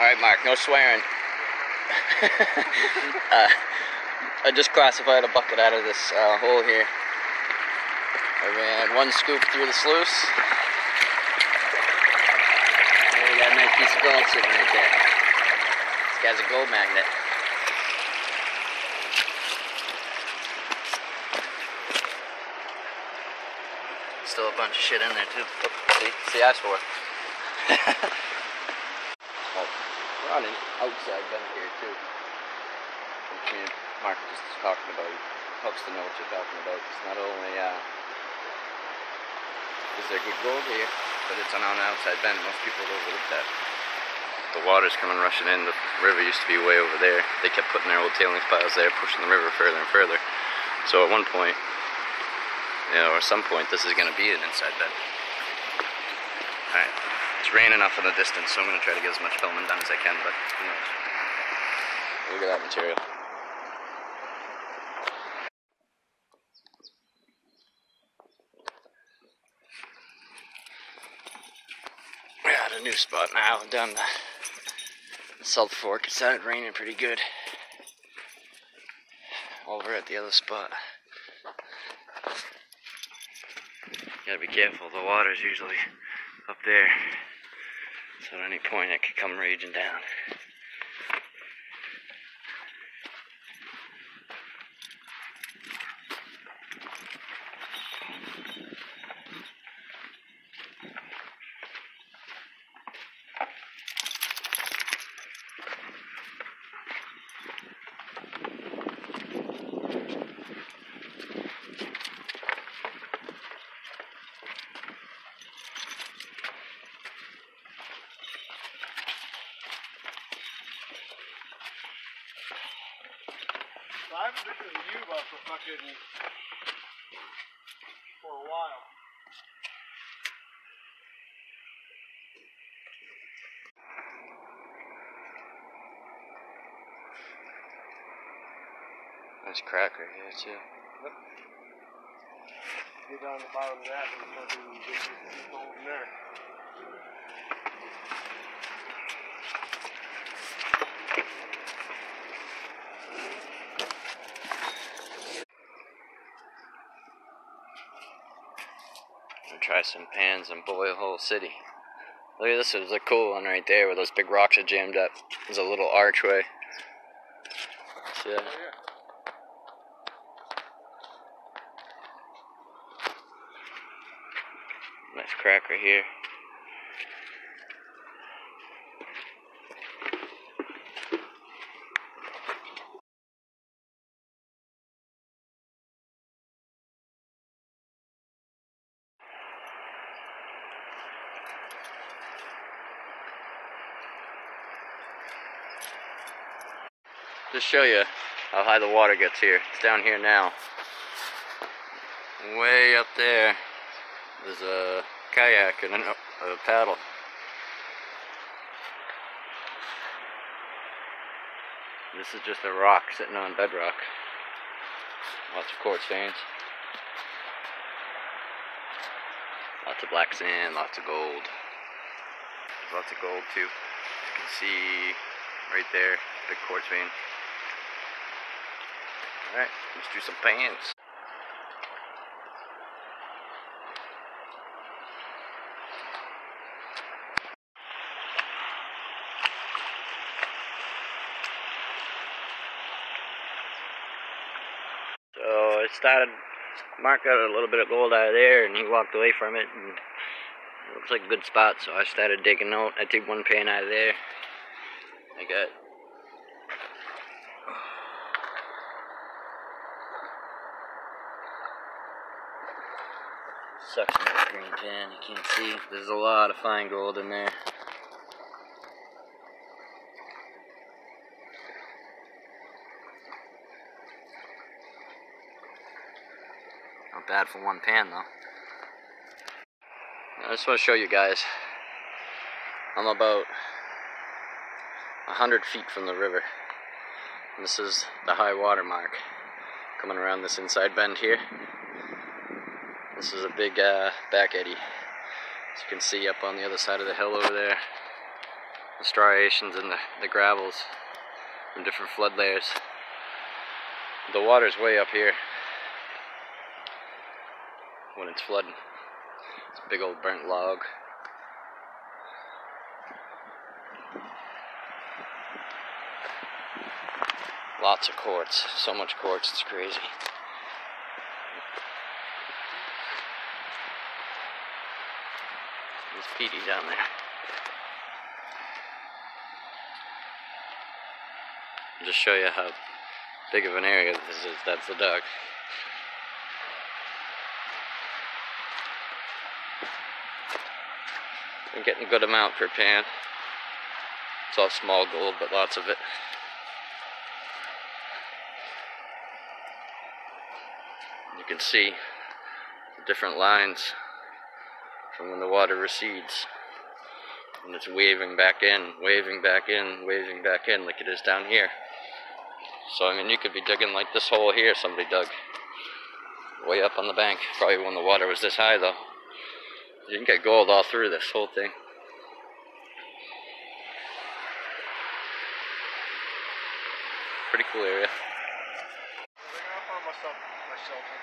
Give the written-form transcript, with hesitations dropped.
Alright, Mark, no swearing. I just classified a bucket out of this hole here. I ran one scoop through the sluice. There you got a nice piece of gold sitting right there. This guy's a gold magnet. Still a bunch of shit in there too. Oh, see, I swore. We're on an outside vent here too. Which me and Mark were just talking about. Helps to know what you're talking about. It's not only is there good gold here, but it's on an outside vent. Most people overlook that. The water's coming rushing in. The river used to be way over there. They kept putting their old tailings piles there, pushing the river further and further. So at one point, or at some point, this is going to be an inside vent. Alright, it's raining off in the distance, so I'm going to try to get as much filming done as I can, but who knows. Look at that material. We're at a new spot now. I've done the South Fork. It started raining pretty good. Over at the other spot. Gotta be careful, the water's usually up there, so at any point it could come raging down. I haven't been to the Yuba for a while. Nice cracker here too. Yep. Get down the bottom of that and fucking get some gold in there. Try some pans in Boyle Hole City. Look at this, there's a cool one right there where those big rocks are jammed up. There's a little archway. See that? Oh, yeah. Nice cracker here. Just show you how high the water gets here. It's down here now. Way up there, there's a kayak and a paddle. This is just a rock sitting on bedrock. Lots of quartz veins. Lots of black sand, lots of gold. There's lots of gold too. You can see right there, big quartz vein. Alright, let's do some pans. So I started, Mark got a little bit of gold out of there and he walked away from it and it looks like a good spot, so I started digging out. I took one pan out of there. I got suction of the green pan, you can't see. There's a lot of fine gold in there. Not bad for one pan though. I just want to show you guys. I'm about 100 feet from the river. And this is the high water mark coming around this inside bend here. This is a big back eddy, as you can see up on the other side of the hill over there. The striations in the gravels from different flood layers. The water's way up here when it's flooding. It's a big old burnt log. Lots of quartz. So much quartz, it's crazy. There's Petey down there. Just show you how big of an area this is. That's the duck. I'm getting a good amount per pan. It's all small gold, but lots of it. You can see the different lines from when the water recedes. And it's waving back in, waving back in, waving back in like it is down here. So I mean, you could be digging like this hole here somebody dug. Way up on the bank. Probably when the water was this high though. You can get gold all through this whole thing. Pretty cool area. I found myself my shelter.